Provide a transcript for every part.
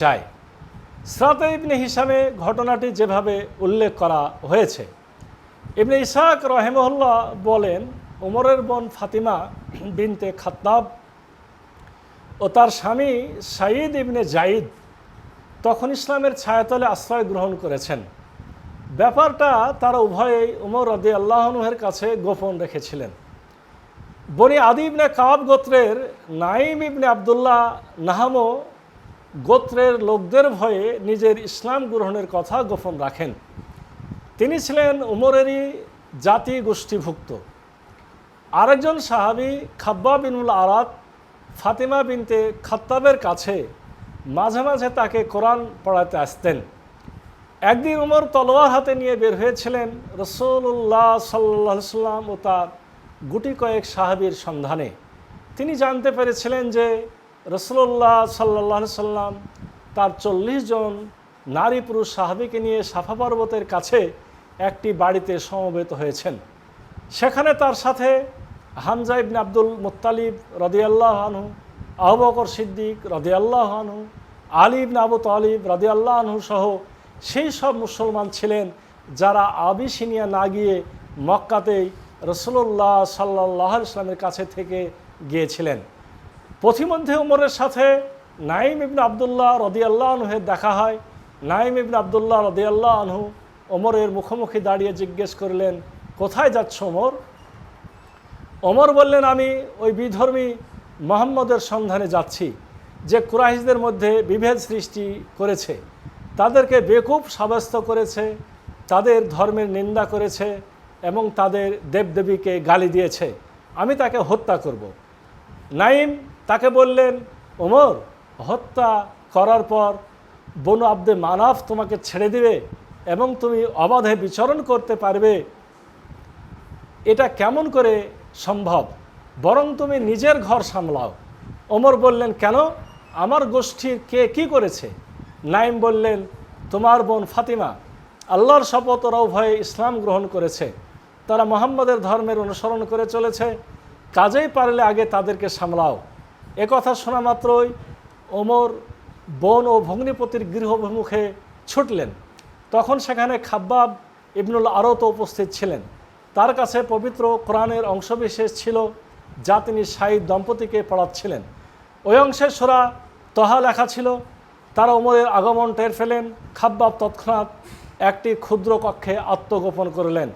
চাই। সিরাতে ইবনে হিশামে ঘটনাটি যেভাবে উল্লেখ করা হয়েছে, ইবনে ইসহাক রাহিমাহুল্লাহ বলেন, ওমরের বোন ফাতিমা বিনতে খাত্তাব ও তার স্বামী সাঈদ ইবনে জাইদ তখন ইসলামের ছায়াতলে আশ্রয় গ্রহণ করেছেন। ব্যাপারটা তারা উভয়েই ওমর রাদিয়াল্লাহু আনহুর কাছে গোপন রেখেছিলেন। বনি আদি ইবনে কাব গোত্রের নাঈম ইবনে আবদুল্লাহ নাহামো গোত্রের লোকদের ভয়ে নিজের ইসলাম গ্রহণের কথা গোপন রাখেন। তিনি ছিলেন উমরেরই জাতি গোষ্ঠীভুক্ত। আরেকজন সাহাবী খাব্বাব বিনুল আরাত ফাতিমা বিনতে খাত্তাবের কাছে মাঝে মাঝে তাকে কোরআন পড়াতে আসতেন। একদিন উমর তলোয়ার হাতে নিয়ে বের হয়েছিলেন রাসূলুল্লাহ সাল্লাল্লাহু আলাইহি সাল্লাম ও তার গুটি কয়েক সাহাবীর সন্ধানে। তিনি জানতে পেরেছিলেন যে রাসূলুল্লাহ সাল্লাল্লাহু আলাইহি সাল্লাম তার 40 জন নারী পুরুষ সাহাবীকে নিয়ে সাফা পর্বতের কাছে একটি বাড়িতে সমবেত হয়েছেন। সেখানে তার সাথে হামজা ইবনে আব্দুল মুত্তালিব রাদিয়াল্লাহু আনহু, আবু বকর সিদ্দিক রাদিয়াল্লাহু আনহু, আলী ইবনে আবু তালিব রাদিয়াল্লাহু আনহু সহ সেই সব মুসলমান ছিলেন যারা আবিসিনিয়া না গিয়ে মক্কাতেই রাসূলুল্লাহ সাল্লাল্লাহু আলাইহি সাল্লামের কাছে থেকে গিয়েছিলেন। পথিমধ্যে ওমরের সাথে নাঈম ইবনে আবদুল্লাহ রাদিয়াল্লাহু আনহুর দেখা হয়। নাঈম ইবনে আবদুল্লাহ রাদিয়াল্লাহু আনহু ওমরের মুখোমুখি দাঁড়িয়ে জিজ্ঞেস করলেন, কোথায় যাচ্ছ ওমর? ওমর বললেন, আমি ওই বিধর্মী মুহাম্মদের সন্ধানে যাচ্ছি, যে কুরাইশদের মধ্যে বিভেদ সৃষ্টি করেছে, তাদেরকে বেকুব সাব্যস্ত করেছে, তাদের ধর্মের নিন্দা করেছে এবং তাদের দেবদেবীকে গালি দিয়েছে। আমি তাকে হত্যা করব। নাঈম তাকে বললেন, ওমর, হত্যা করার পর বনু আব্দে মানাফ তোমাকে ছেড়ে দিবে এবং তুমি অবাধে বিচরণ করতে পারবে, এটা কেমন করে সম্ভব? বরং তুমি নিজের ঘর সামলাও। ওমর বললেন, কেন? আমার গোষ্ঠীর কে কি করেছে? নাঈম বললেন, তোমার বোন ফাতিমা। আল্লাহর শপথ, ওরা উভয়ে ইসলাম গ্রহণ করেছে, তারা মুহাম্মদের ধর্মের অনুসরণ করে চলেছে, কাজেই পারলে আগে তাদেরকে সামলাও। একথা শোনা মাত্রই ওমর বোন ও ভগ্নিপতির গৃহভিমুখে ছুটলেন। তখন সেখানে খাব্বাব ইবনুল আরত উপস্থিত ছিলেন। তার কাছে পবিত্র কোরআনের অংশবিশেষ ছিল যা তিনি সাঈদ দম্পতিকে পড়াচ্ছিলেন। ওই অংশে সূরা তহা লেখা ছিল। তারা ওমরের আগমন টের পেলেন। খাব্বাব তৎক্ষণাৎ একটি ক্ষুদ্র কক্ষে আত্মগোপন করলেন।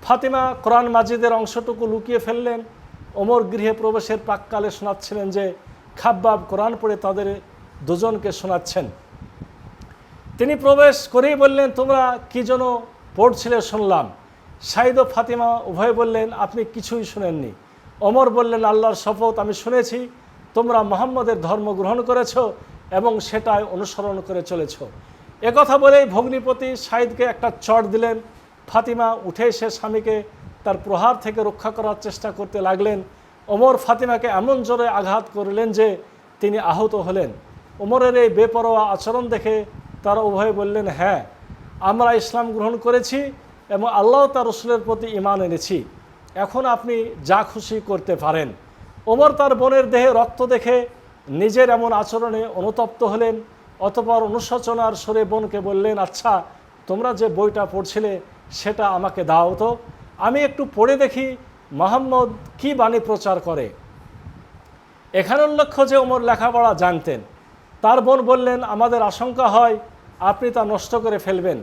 ফাতিমা কোরআন মাজিদের অংশটুকু লুকিয়ে ফেললেন। ওমর গৃহে প্রবেশের প্রাক্কালে শোনাচ্ছিলেন যে খাব্বাব কোরআন পড়ে তাদের দুজনকে শোনাচ্ছেন। তিনি প্রবেশ করেই বললেন, তোমরা কি যেন পড়ছিলে শুনলাম। সাঈদ ও ফাতিমা উভয় বললেন, আপনি কিছুই শুনেননি। ওমর বললেন, আল্লাহর শপথ, আমি শুনেছি তোমরা মুহাম্মদের ধর্ম গ্রহণ করেছ এবং সেটাই অনুসরণ করে চলেছ। একথা বলেই ভগ্নিপতি সাঈদকে একটা চড় দিলেন। ফাতিমা উঠে এসে স্বামীকে তার প্রহার থেকে রক্ষা করার চেষ্টা করতে লাগলেন। ওমর ফাতিমাকে এমন জোরে আঘাত করলেন যে তিনি আহত হলেন। ওমরের এই বেপরোয়া আচরণ দেখে তারা উভয়ে বললেন, হ্যাঁ, আমরা ইসলাম গ্রহণ করেছি এবং আল্লাহ তার রাসূলের প্রতি ঈমান এনেছি, এখন আপনি যা খুশি করতে পারেন। ওমর তার বোনের দেহে রক্ত দেখে নিজের এমন আচরণে অনুতপ্ত হলেন। অতঃপর অনুশোচনার সুরে বোনকে বললেন, আচ্ছা, তোমরা যে বইটা পড়ছিলে সেটা আমাকে দাও তো, আমি একটু পড়ে দেখি মুহাম্মদ কি বাণী প্রচার করে। এখানে উল্লেখ্য যে ওমর লেখাপড়া জানতেন। তার বোন বললেন, আমাদের আশঙ্কা হয় আপনি তা নষ্ট করে ফেলবেন।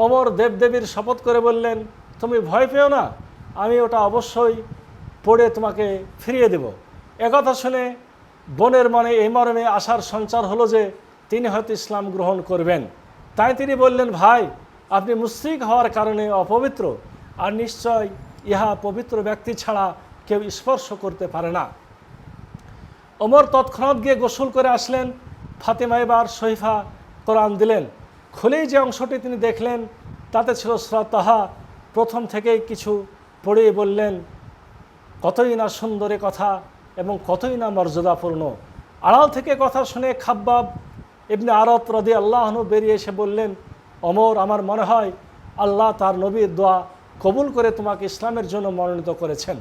ওমর দেবদেবীর শপথ করে বললেন, তুমি ভয় পেও না, আমি ওটা অবশ্যই পড়ে তোমাকে ফিরিয়ে দেব। একথা শুনে বোনের মনে এই মর্মে আশার সঞ্চার হলো যে তিনি হয়তো ইসলাম গ্রহণ করবেন। তাই তিনি বললেন, ভাই, আপনি মুশরিক হওয়ার কারণে অপবিত্র, আর নিশ্চয় ইহা পবিত্র ব্যক্তি ছাড়া কেউ স্পর্শ করতে পারে না। ওমর তৎক্ষণাৎ গিয়ে গোসল করে আসলেন। ফাতিমা এবার সহিফা কোরআন দিলেন। খুলেই যে অংশটি তিনি দেখলেন তাতে ছিল সূরা তাহা। প্রথম থেকেই কিছু পড়েই বললেন, কতই না সুন্দর কথা এবং কতই না মর্যাদাপূর্ণ। আড়াল থেকে কথা শুনে খাব্বাব ইবনে আরত রাদিয়াল্লাহু আনহু বেরিয়ে এসে বললেন, ওমর, আমার মনে হয় আল্লাহ তার নবীর দোয়া কবুল করে তোমাকে ইসলামের জন্য মনোনীত করেছেন।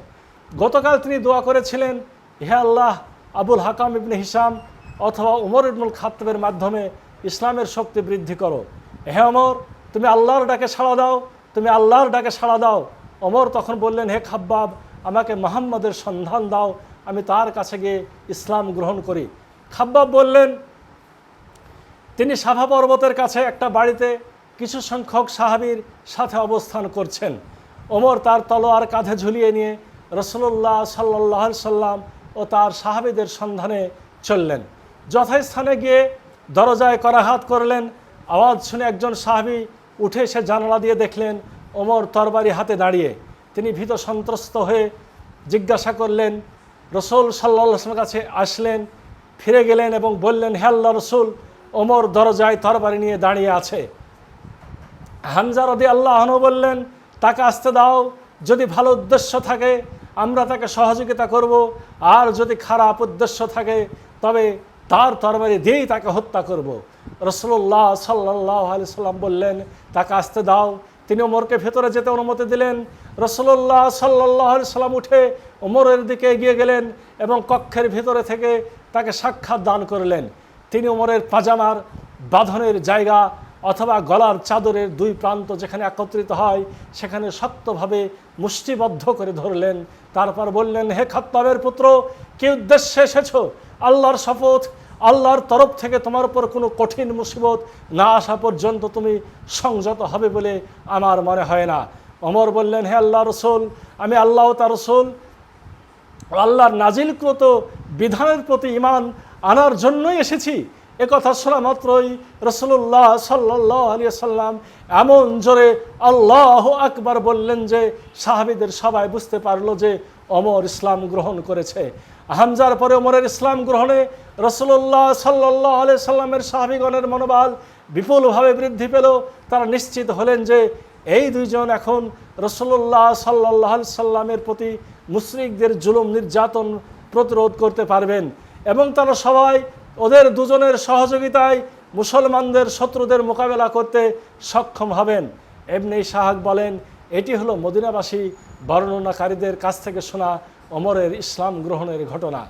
গতকাল তিনি দোয়া করেছিলেন, হে আল্লাহ, আবুল হাকাম ইবনে হিশাম অথবা উমর ইবনুল খাত্তাবের মাধ্যমে ইসলামের শক্তি বৃদ্ধি করো। হে ওমর, তুমি আল্লাহর ডাকে সাড়া দাও, তুমি আল্লাহর ডাকে সাড়া দাও। ওমর তখন বললেন, হে খাব্বাব, আমাকে মুহাম্মাদের সন্ধান দাও, আমি তার কাছে গিয়ে ইসলাম গ্রহণ করি। খাব্বাব বললেন, তিনি সাফা পর্বতের কাছে একটা বাড়িতে কিছু সংখ্যক সাহাবীর সাথে অবস্থান করছেন। ওমর তার তলোয়ার কাঁধে ঝুলিয়ে নিয়ে রাসূলুল্লাহ সাল্লাল্লাহু আলাইহি সাল্লাম ও তার সাহাবীদের সন্ধানে চললেন। যথাস্থানে গিয়ে দরজায় করাঘাত করলেন। আওয়াজ শুনে একজন সাহাবী উঠে এসে জানালা দিয়ে দেখলেন ওমর তরবারি হাতে দাঁড়িয়ে। তিনি ভীত সন্ত্রস্ত হয়ে জিজ্ঞাসা করলেন, রাসূল সাল্লাল্লাহু আলাইহি ওয়াসাল্লামের কাছে আসলেন, ফিরে গেলেন এবং বললেন, হে আল্লাহর রাসূল, ওমর দরজায় তরবারি নিয়ে দাঁড়িয়ে আছে। হামজা রাদিয়াল্লাহু আনহু বললেন, তাকে আসতে দাও, যদি ভালো উদ্দেশ্য থাকে আমরা তাকে সহযোগিতা করব, আর যদি খারাপ উদ্দেশ্য থাকে তবে তার তরবারি দিয়েই তাকে হত্যা করব। রাসূলুল্লাহ সাল্লাল্লাহু আলাইহি সাল্লাম বললেন, তাকে আসতে দাও। তিনি ওমরকে ভেতরে যেতে অনুমতি দিলেন। রাসূলুল্লাহ সাল্লাল্লাহু আলাইহি সাল্লাম উঠে ওমরের দিকে এগিয়ে গেলেন এবং কক্ষের ভিতরে থেকে তাকে সাক্ষাৎ দান করলেন। তিনি ওমরের পাজামার বাঁধনের জায়গা অথবা গলার চাদরের দুই প্রান্ত যেখানে একত্রিত হয় সেখানে শক্তভাবে মুষ্টিবদ্ধ করে ধরলেন। তারপর বললেন, হে খাত্তাবের পুত্র, কি উদ্দেশ্যে এসেছো? আল্লাহর শপথ, আল্লাহর তরফ থেকে তোমার উপর কোনো কঠিন মুসিবত না আসা পর্যন্ত তুমি সংযত হবে বলে আমার মনে হয় না। ওমর বললেন, হে আল্লাহ রসুল, আমি আল্লাহ তার রসুল আল্লাহর নাজিলকৃত বিধানের প্রতি ঈমান আনার জন্যই এসেছি। একথা শোনা মাত্রই রাসূলুল্লাহ সাল্লাল্লাহু আলাইহি সাল্লাম এমন জোরে আল্লাহু আকবার বললেন যে সাহাবীদের সবাই বুঝতে পারলো যে ওমর ইসলাম গ্রহণ করেছে। হামজার পরে ওমরের ইসলাম গ্রহণে রাসূলুল্লাহ সাল্লাল্লাহু আলাইহি সাল্লামের সাহাবীগণের মনোবল বিপুলভাবে বৃদ্ধি পেল। তারা নিশ্চিত হলেন যে এই দুইজন এখন রাসূলুল্লাহ সাল্লাল্লাহু আলাইহি সাল্লামের প্রতি মুশরিকদের জুলুম নির্যাতন প্রতিরোধ করতে পারবেন এবং তারা সবাই ওদের দুজনের সহযোগিতায় মুসলমানদের শত্রুদের মোকাবেলা করতে সক্ষম হবেন। ইবনে ইসহাক বলেন, এটি হলো মদিনাবাসী বর্ণনাকারীদের কাছ থেকে শোনা ওমরের ইসলাম গ্রহণের ঘটনা।